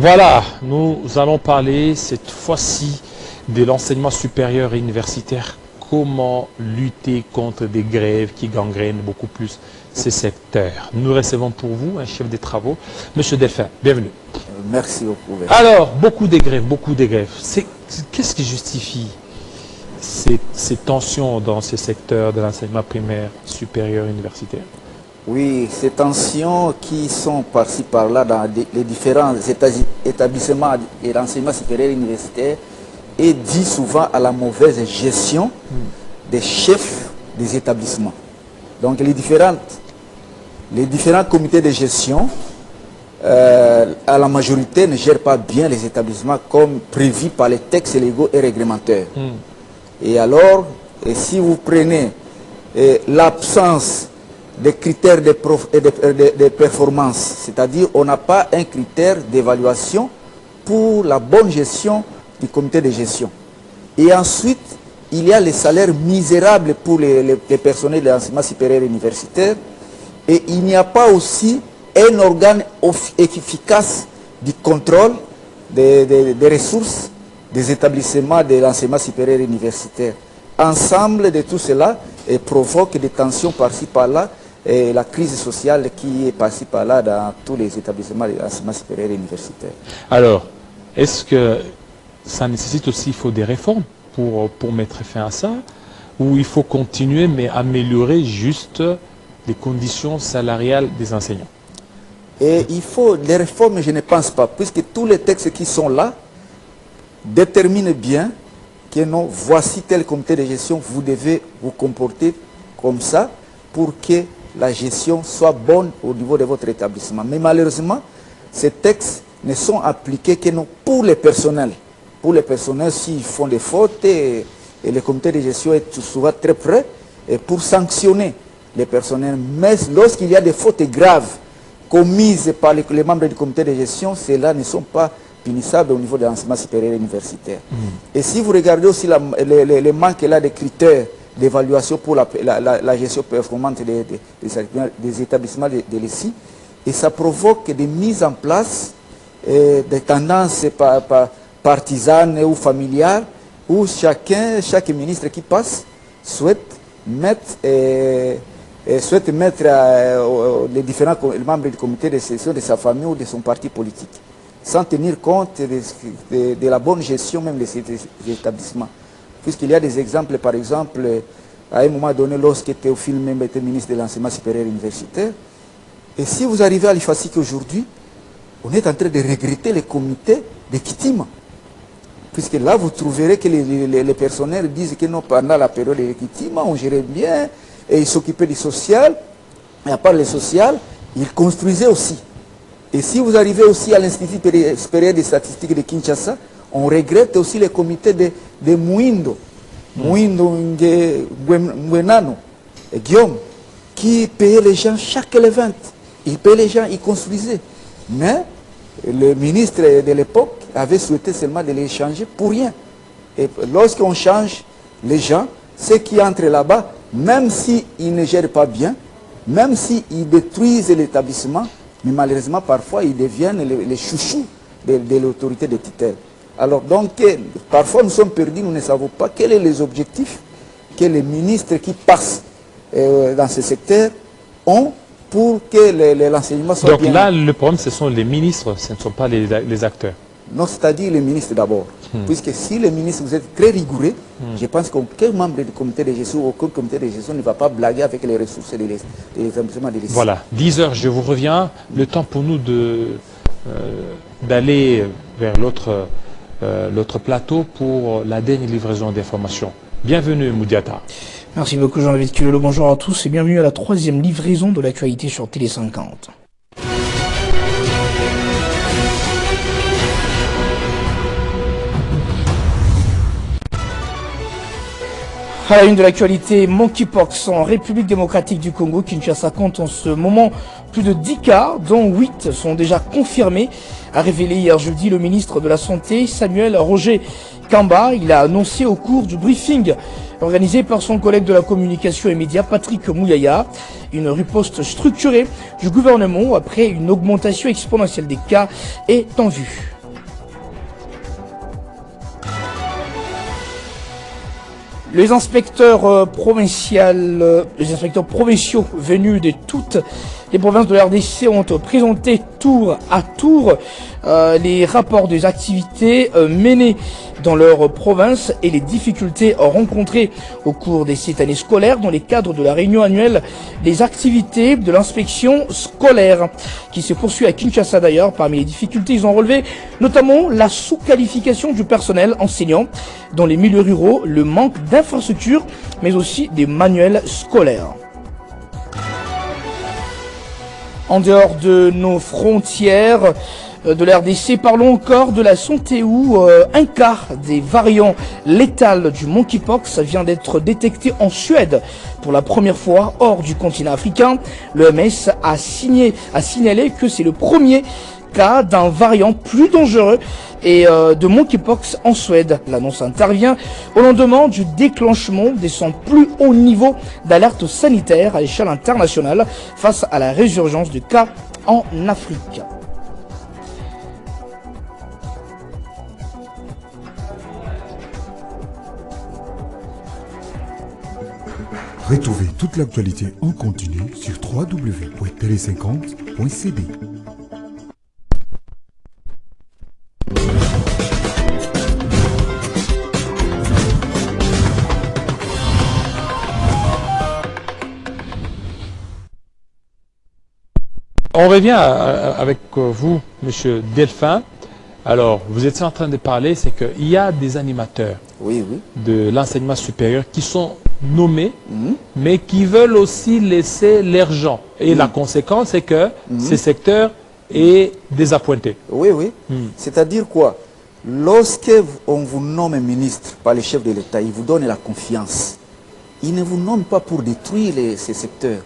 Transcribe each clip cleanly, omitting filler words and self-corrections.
Voilà, nous allons parler cette fois-ci de l'enseignement supérieur et universitaire. Comment lutter contre des grèves qui gangrènent beaucoup plus ces secteurs. Nous recevons pour vous un chef des travaux, M. Delphin. Bienvenue. Merci beaucoup. Alors, beaucoup de grèves. Qu'est-ce qui justifie ces tensions dans ces secteurs de l'enseignement primaire, supérieur, universitaire? Oui, ces tensions qui sont par-ci par-là dans les différents établissements et l'enseignement supérieur et universitaire est dû souvent à la mauvaise gestion des chefs des établissements. Donc les différents comités de gestion, à la majorité, ne gèrent pas bien les établissements comme prévu par les textes légaux et réglementaires. Et alors, si vous prenez l'absence des critères de performance, c'est-à-dire on n'a pas un critère d'évaluation pour la bonne gestion du comité de gestion. Et ensuite, il y a les salaires misérables pour les personnels de l'enseignement supérieur universitaire. Et il n'y a pas aussi un organe efficace du contrôle des ressources des établissements de l'enseignement supérieur universitaire. Ensemble de tout cela provoque des tensions par-ci par-là et la crise sociale qui est par-ci par-là dans tous les établissements de l'enseignement supérieur universitaire. Alors, est-ce que ça nécessite aussi, il faut des réformes pour mettre fin à ça, ou il faut continuer mais améliorer juste les conditions salariales des enseignants? Et il faut des réformes, je ne pense pas, puisque tous les textes qui sont là déterminent bien que non, voici tel comité de gestion, vous devez vous comporter comme ça pour que la gestion soit bonne au niveau de votre établissement. Mais malheureusement, ces textes ne sont appliqués que non pour les personnels. Pour les personnels, s'ils font des fautes, et le comité de gestion est souvent très prêt pour sanctionner les personnels. Mais lorsqu'il y a des fautes graves commises par les membres du comité de gestion, ceux-là ne sont pas punissables au niveau de l'enseignement supérieur universitaire. Et si vous regardez aussi les manques là des critères d'évaluation pour la gestion performante des établissements de l'ESI, et ça provoque des mises en place des tendances partisanes ou familiales, où chaque ministre qui passe souhaite mettre les différents membres du comité de gestion de sa famille ou de son parti politique, sans tenir compte de la bonne gestion même de ces établissements. Puisqu'il y a des exemples, par exemple, à un moment donné, lorsque Théophile même était ministre de l'enseignement supérieur universitaire, et si vous arrivez à l'IFASIC aujourd'hui, on est en train de regretter les comités de Kitima. Puisque là, vous trouverez que les personnels disent que non, pendant la période de Kitima, on gérait bien, et ils s'occupaient du social, et à part le social, ils construisaient aussi. Et si vous arrivez aussi à l'Institut supérieur des statistiques de Kinshasa, on regrette aussi les comités de Mouindo, Ngwenano et Guillaume, qui payaient les gens chaque event. Ils payaient les gens, ils construisaient. Mais le ministre de l'époque avait souhaité seulement de les changer pour rien. Et lorsqu'on change les gens, ceux qui entrent là-bas, même s'ils ne gèrent pas bien, même s'ils détruisent l'établissement, mais malheureusement, parfois, ils deviennent les chouchous de l'autorité de tutelle. Alors, donc, parfois, nous sommes perdus, nous ne savons pas quels sont les objectifs que les ministres qui passent dans ce secteur ont pour que l'enseignement soit bien. Donc là, le problème, ce sont les ministres, ce ne sont pas les acteurs. Non, c'est-à-dire les ministres d'abord. Puisque si les ministres, vous êtes très rigoureux, je pense qu'aucun membre du comité de gestion, aucun comité de gestion ne va pas blaguer avec les ressources des établissements de l'ESI. Voilà, 10 heures, je vous reviens. Le temps pour nous d'aller vers l'autre plateau pour la dernière livraison d'informations. Bienvenue, Moudiata. Merci beaucoup, Jean-David Culolo. Bonjour à tous et bienvenue à la 3e livraison de l'actualité sur Télé 50. À la une de l'actualité, monkeypox en République démocratique du Congo. Kinshasa compte en ce moment plus de 10 cas, dont 8 sont déjà confirmés, a révélé hier jeudi le ministre de la Santé, Samuel Roger Kamba. Il a annoncé au cours du briefing organisé par son collègue de la communication et médias, Patrick Mouyaya, une riposte structurée du gouvernement après une augmentation exponentielle des cas est en vue. Les inspecteurs provinciaux venus de toutes les provinces de la RDC ont présenté tour à tour les rapports des activités menées dans leur province et les difficultés rencontrées au cours de cette année scolaire dans les cadres de la réunion annuelle des activités de l'inspection scolaire qui se poursuit à Kinshasa d'ailleurs. Parmi les difficultés, ils ont relevé notamment la sous-qualification du personnel enseignant dans les milieux ruraux, le manque d'infrastructures, mais aussi des manuels scolaires. En dehors de nos frontières de la RDC, parlons encore de la santé où un quart des variants létals du monkeypox vient d'être détecté en Suède pour la première fois hors du continent africain. L'OMS a signalé que c'est le premier cas d'un variant plus dangereux et de monkeypox en Suède. L'annonce intervient au lendemain du déclenchement de son plus haut niveau d'alerte sanitaire à l'échelle internationale face à la résurgence de cas en Afrique. Retrouvez toute l'actualité en continu sur www.tele50.cd. On revient avec vous, Monsieur Delphin. Alors, vous étiez en train de parler, c'est qu'il y a des animateurs de l'enseignement supérieur qui sont nommés, mais qui veulent aussi laisser l'argent. Et la conséquence, c'est que ce secteur est désappointé. Oui. C'est-à-dire quoi? Lorsqu'on vous nomme ministre par le chef de l'État, il vous donne la confiance. Il ne vous nomme pas pour détruire ces secteurs.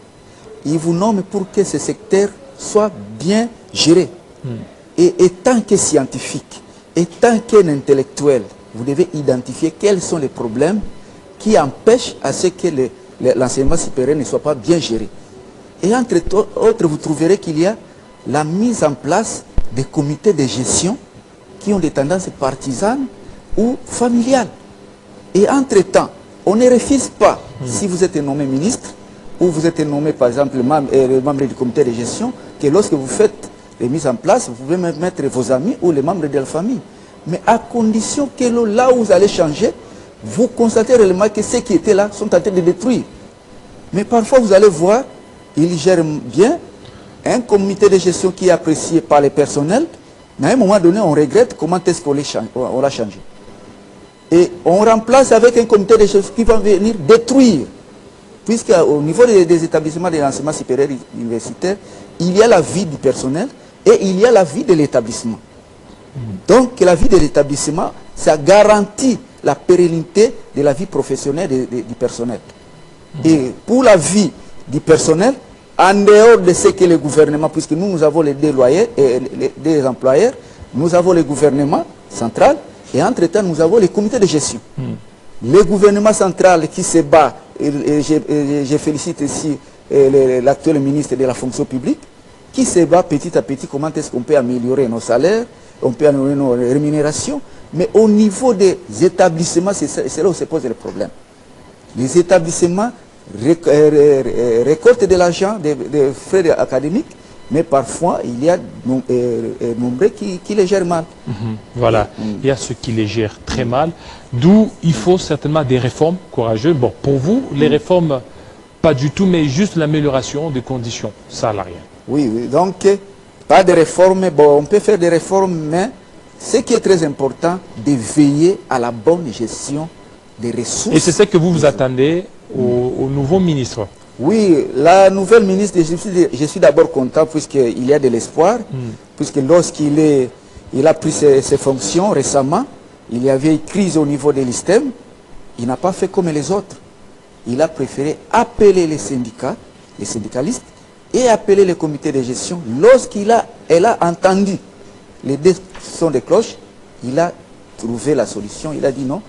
Il vous nomme pour que ce secteur soit bien géré. Et tant que scientifique, et tant qu'intellectuel, vous devez identifier quels sont les problèmes qui empêchent à ce que l'enseignement supérieur ne soit pas bien géré. Et entre autres, vous trouverez qu'il y a la mise en place des comités de gestion qui ont des tendances partisanes ou familiales. Et entre-temps, on ne refuse pas, si vous êtes nommé ministre, ou vous êtes nommé par exemple membre du comité de gestion, que lorsque vous faites les mises en place, vous pouvez même mettre vos amis ou les membres de la famille. Mais à condition que là où vous allez changer, vous constatez réellement que ceux qui étaient là sont en train de détruire. Mais parfois vous allez voir, ils gèrent bien un comité de gestion qui est apprécié par les personnels, mais à un moment donné, on regrette comment est-ce qu'on l'a changé. Et on remplace avec un comité de gestion qui va venir détruire. Puisqu'au niveau des établissements de l'enseignement supérieur universitaire, il y a la vie du personnel et il y a la vie de l'établissement. Donc la vie de l'établissement, ça garantit la pérennité de la vie professionnelle du personnel. Et pour la vie du personnel, en dehors de ce que le gouvernement, puisque nous avons les des employeurs, nous avons le gouvernement central et entre-temps nous avons les comités de gestion. Le gouvernement central qui se bat, et je félicite ici l'actuel ministre de la fonction publique, qui se bat petit à petit comment est-ce qu'on peut améliorer nos salaires, on peut améliorer nos rémunérations, mais au niveau des établissements, c'est là où se pose le problème. Les établissements récoltent de l'argent, des frais académiques, mais parfois il y a nombreux qui les gèrent mal. Voilà, il y a ceux qui les gèrent très mal, d'où il faut certainement des réformes courageuses. Bon, pour vous, les réformes, pas du tout, mais juste l'amélioration des conditions salariales. Oui, donc pas de réformes, bon, on peut faire des réformes, mais ce qui est très important, de veiller à la bonne gestion des ressources. Et c'est ce que vous vous attendez au nouveau ministre? Oui, la nouvelle ministre, je suis d'abord content puisqu'il y a de l'espoir, puisque lorsqu'il a pris ses fonctions récemment, il y avait une crise au niveau de l'ISTEM, il n'a pas fait comme les autres. Il a préféré appeler les syndicats, les syndicalistes, et appeler les comités de gestion. Elle a entendu les deux sons de cloche, il a trouvé la solution, il a dit non,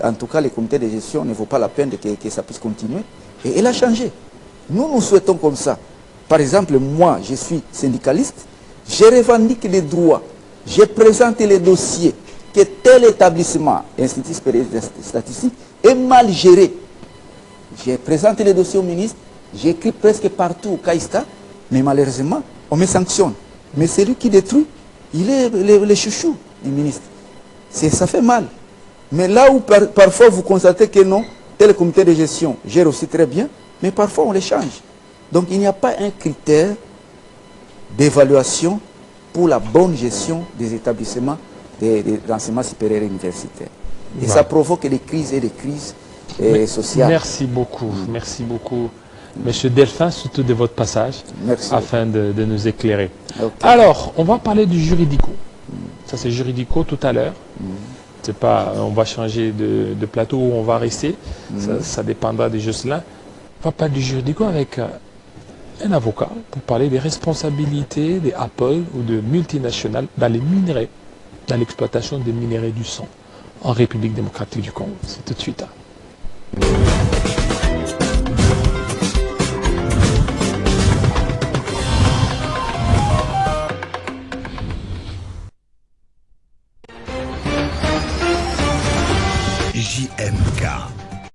en tout cas les comités de gestion ne vaut pas la peine que ça puisse continuer, et elle a changé. Nous souhaitons comme ça. Par exemple, moi, je suis syndicaliste, je revendique les droits, je présente les dossiers que tel établissement, Institut supérieur de statistique, est mal gérée. J'ai présenté les dossiers au ministre, j'ai écrit presque partout au Caïsta, mais malheureusement, on me sanctionne. Mais c'est lui qui détruit, il est le chouchou du ministre. Ça fait mal. Mais là où parfois vous constatez que non, tel comité de gestion gère aussi très bien, mais parfois on les change. Donc il n'y a pas un critère d'évaluation pour la bonne gestion des établissements d'enseignement supérieur et universitaire. Et ça provoque des crises et des crises sociales. Merci beaucoup, Monsieur Delphin, surtout de votre passage, afin de nous éclairer. Okay. Alors, on va parler du juridico. Ça c'est juridico tout à l'heure. C'est pas, on va changer de plateau où on va rester. Ça dépendra de Jocelyn. On va parler du juridico avec un avocat pour parler des responsabilités des Apple ou de multinationales dans les minerais, dans l'exploitation des minerais du sang en République démocratique du Congo. C'est tout de suite. JMK.